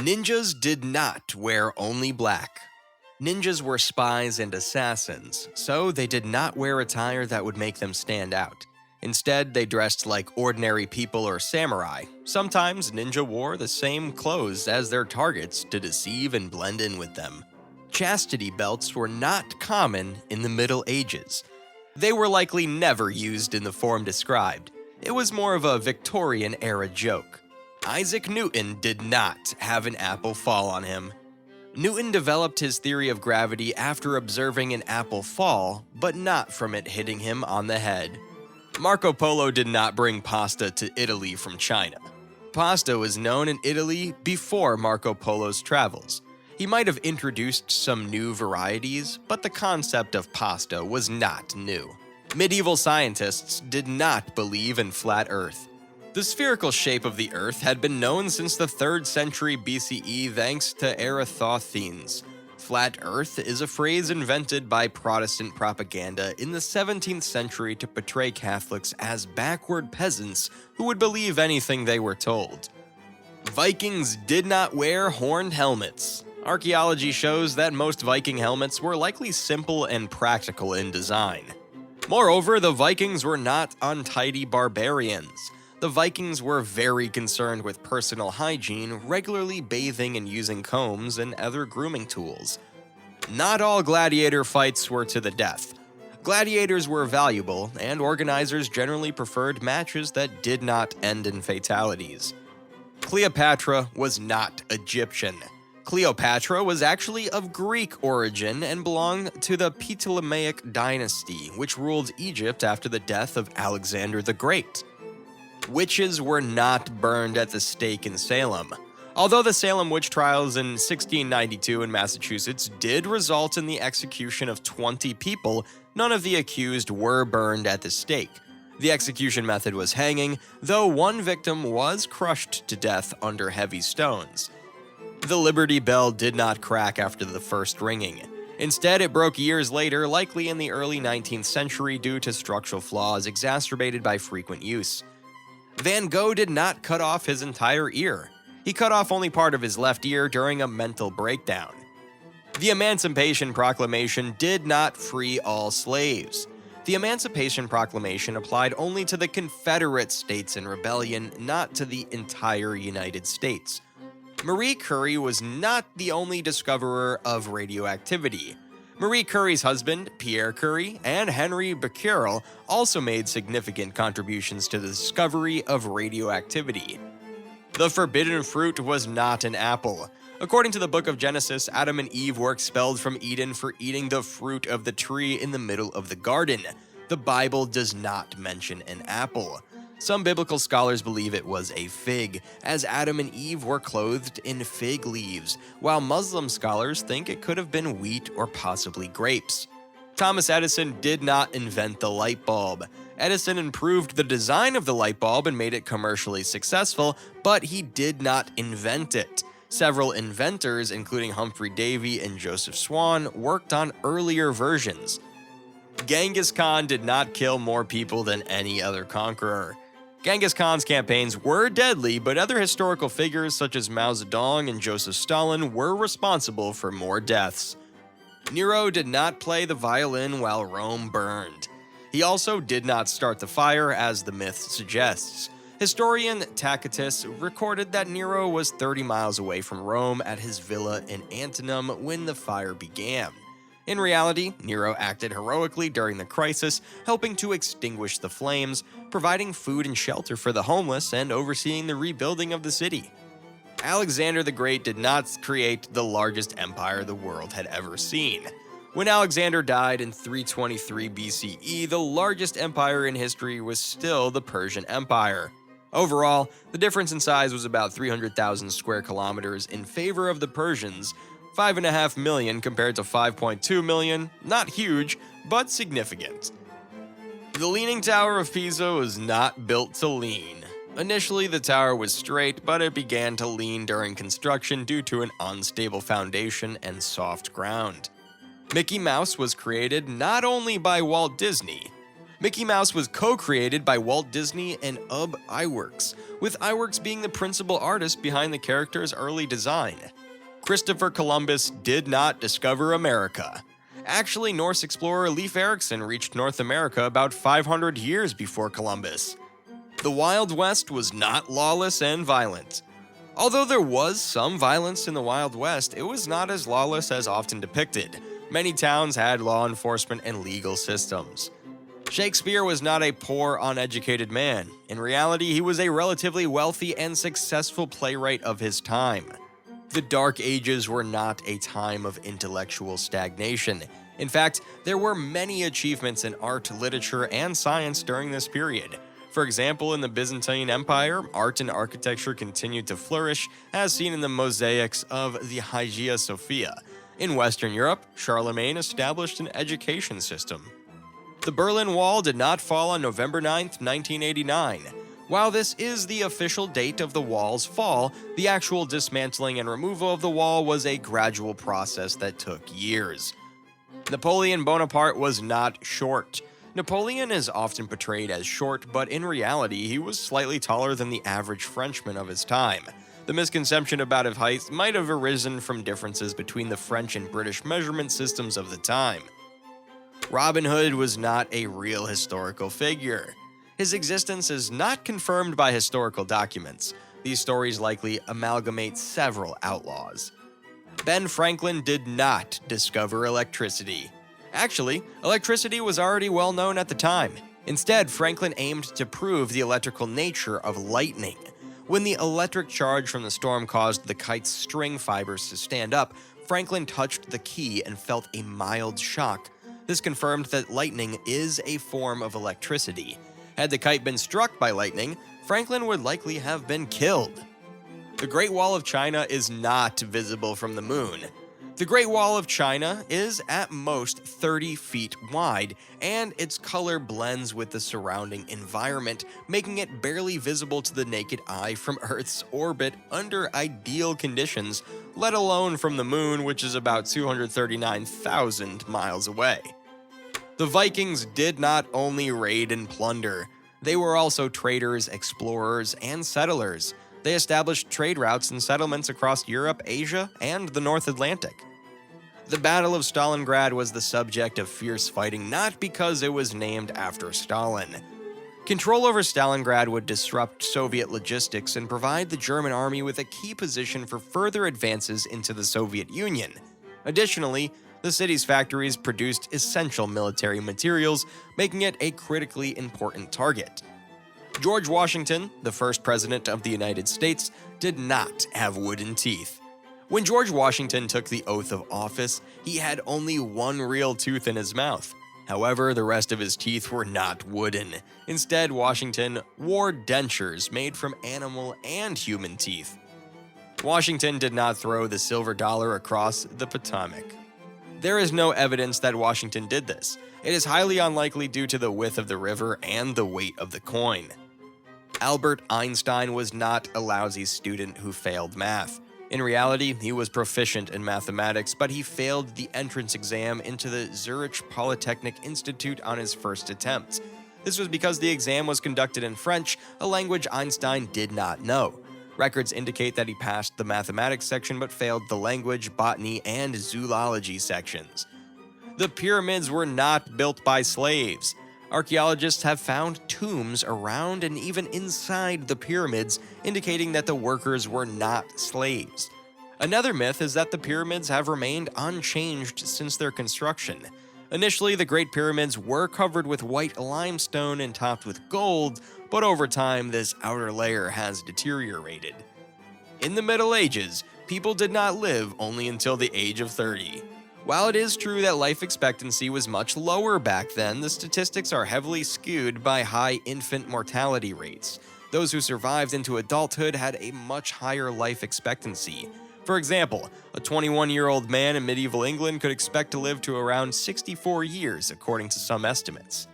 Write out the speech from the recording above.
Ninjas did not wear only black. Ninjas were spies and assassins, so they did not wear attire that would make them stand out. Instead, they dressed like ordinary people or samurai. Sometimes ninja wore the same clothes as their targets to deceive and blend in with them. Chastity belts were not common in the Middle Ages. They were likely never used in the form described. It was more of a Victorian-era joke. Isaac Newton did not have an apple fall on him. Newton developed his theory of gravity after observing an apple fall, but not from it hitting him on the head. Marco Polo did not bring pasta to Italy from China. Pasta was known in Italy before Marco Polo's travels. He might have introduced some new varieties, but the concept of pasta was not new. Medieval scientists did not believe in flat Earth. The spherical shape of the Earth had been known since the 3rd century BCE thanks to Eratosthenes. Flat Earth is a phrase invented by Protestant propaganda in the 17th century to portray Catholics as backward peasants who would believe anything they were told. Vikings did not wear horned helmets. Archaeology shows that most Viking helmets were likely simple and practical in design. Moreover, the Vikings were not untidy barbarians. The Vikings were very concerned with personal hygiene, regularly bathing and using combs and other grooming tools. Not all gladiator fights were to the death. Gladiators were valuable, and organizers generally preferred matches that did not end in fatalities. Cleopatra was not Egyptian. Cleopatra was actually of Greek origin and belonged to the Ptolemaic dynasty, which ruled Egypt after the death of Alexander the Great. Witches were not burned at the stake in Salem. Although the Salem witch trials in 1692 in Massachusetts did result in the execution of 20 people, none of the accused were burned at the stake. The execution method was hanging, though one victim was crushed to death under heavy stones. The Liberty Bell did not crack after the first ringing. Instead, it broke years later, likely in the early 19th century due to structural flaws exacerbated by frequent use. Van Gogh did not cut off his entire ear. He cut off only part of his left ear during a mental breakdown. The Emancipation Proclamation did not free all slaves. The Emancipation Proclamation applied only to the Confederate States in rebellion, not to the entire United States. Marie Curie was not the only discoverer of radioactivity. Marie Curie's husband, Pierre Curie, and Henry Becquerel also made significant contributions to the discovery of radioactivity. The forbidden fruit was not an apple. According to the book of Genesis, Adam and Eve were expelled from Eden for eating the fruit of the tree in the middle of the garden. The Bible does not mention an apple. Some biblical scholars believe it was a fig, as Adam and Eve were clothed in fig leaves, while Muslim scholars think it could have been wheat or possibly grapes. Thomas Edison did not invent the light bulb. Edison improved the design of the light bulb and made it commercially successful, but he did not invent it. Several inventors, including Humphrey Davy and Joseph Swan, worked on earlier versions. Genghis Khan did not kill more people than any other conqueror. Genghis Khan's campaigns were deadly, but other historical figures such as Mao Zedong and Joseph Stalin were responsible for more deaths. Nero did not play the violin while Rome burned. He also did not start the fire, as the myth suggests. Historian Tacitus recorded that Nero was 30 miles away from Rome at his villa in Antinum when the fire began. In reality, Nero acted heroically during the crisis, helping to extinguish the flames, providing food and shelter for the homeless, and overseeing the rebuilding of the city. Alexander the Great did not create the largest empire the world had ever seen. When Alexander died in 323 BCE, the largest empire in history was still the Persian Empire. Overall, the difference in size was about 300,000 square kilometers in favor of the Persians, 5.5 million compared to 5.2 million, not huge, but significant. The Leaning Tower of Pisa was not built to lean. Initially, the tower was straight, but it began to lean during construction due to an unstable foundation and soft ground. Mickey Mouse was created not only by Walt Disney. Mickey Mouse was co-created by Walt Disney and Ub Iwerks, with Iwerks being the principal artist behind the character's early design. Christopher Columbus did not discover America. Actually, Norse explorer Leif Erikson reached North America about 500 years before Columbus. The Wild West was not lawless and violent. Although there was some violence in the Wild West, it was not as lawless as often depicted. Many towns had law enforcement and legal systems. Shakespeare was not a poor, uneducated man. In reality, he was a relatively wealthy and successful playwright of his time. The Dark Ages were not a time of intellectual stagnation. In fact, there were many achievements in art, literature, and science during this period. For example, in the Byzantine Empire, art and architecture continued to flourish, as seen in the mosaics of the Hagia Sophia. In Western Europe, Charlemagne established an education system. The Berlin Wall did not fall on November 9, 1989. While this is the official date of the wall's fall, the actual dismantling and removal of the wall was a gradual process that took years. Napoleon Bonaparte was not short. Napoleon is often portrayed as short, but in reality, he was slightly taller than the average Frenchman of his time. The misconception about his height might have arisen from differences between the French and British measurement systems of the time. Robin Hood was not a real historical figure. His existence is not confirmed by historical documents. These stories likely amalgamate several outlaws. Ben Franklin did not discover electricity. Actually, electricity was already well known at the time. Instead, Franklin aimed to prove the electrical nature of lightning. When the electric charge from the storm caused the kite's string fibers to stand up, Franklin touched the key and felt a mild shock. This confirmed that lightning is a form of electricity. Had the kite been struck by lightning, Franklin would likely have been killed. The Great Wall of China is not visible from the moon. The Great Wall of China is at most 30 feet wide, and its color blends with the surrounding environment, making it barely visible to the naked eye from Earth's orbit under ideal conditions, let alone from the moon, which is about 239,000 miles away. The Vikings did not only raid and plunder, they were also traders, explorers, and settlers. They established trade routes and settlements across Europe, Asia, and the North Atlantic. The Battle of Stalingrad was the subject of fierce fighting not because it was named after Stalin. Control over Stalingrad would disrupt Soviet logistics and provide the German army with a key position for further advances into the Soviet Union. Additionally, the city's factories produced essential military materials, making it a critically important target. George Washington, the first president of the United States, did not have wooden teeth. When George Washington took the oath of office, he had only one real tooth in his mouth. However, the rest of his teeth were not wooden. Instead, Washington wore dentures made from animal and human teeth. Washington did not throw the silver dollar across the Potomac. There is no evidence that Washington did this. It is highly unlikely due to the width of the river and the weight of the coin. Albert Einstein was not a lousy student who failed math. In reality, he was proficient in mathematics, but he failed the entrance exam into the Zurich Polytechnic Institute on his first attempt. This was because the exam was conducted in French, a language Einstein did not know. Records indicate that he passed the mathematics section but failed the language, botany, and zoology sections. The pyramids were not built by slaves. Archaeologists have found tombs around and even inside the pyramids, indicating that the workers were not slaves. Another myth is that the pyramids have remained unchanged since their construction. Initially, the Great Pyramids were covered with white limestone and topped with gold, but over time, this outer layer has deteriorated. In the Middle Ages, people did not live only until the age of 30. While it is true that life expectancy was much lower back then, the statistics are heavily skewed by high infant mortality rates. Those who survived into adulthood had a much higher life expectancy. For example, a 21-year-old man in medieval England could expect to live to around 64 years, according to some estimates.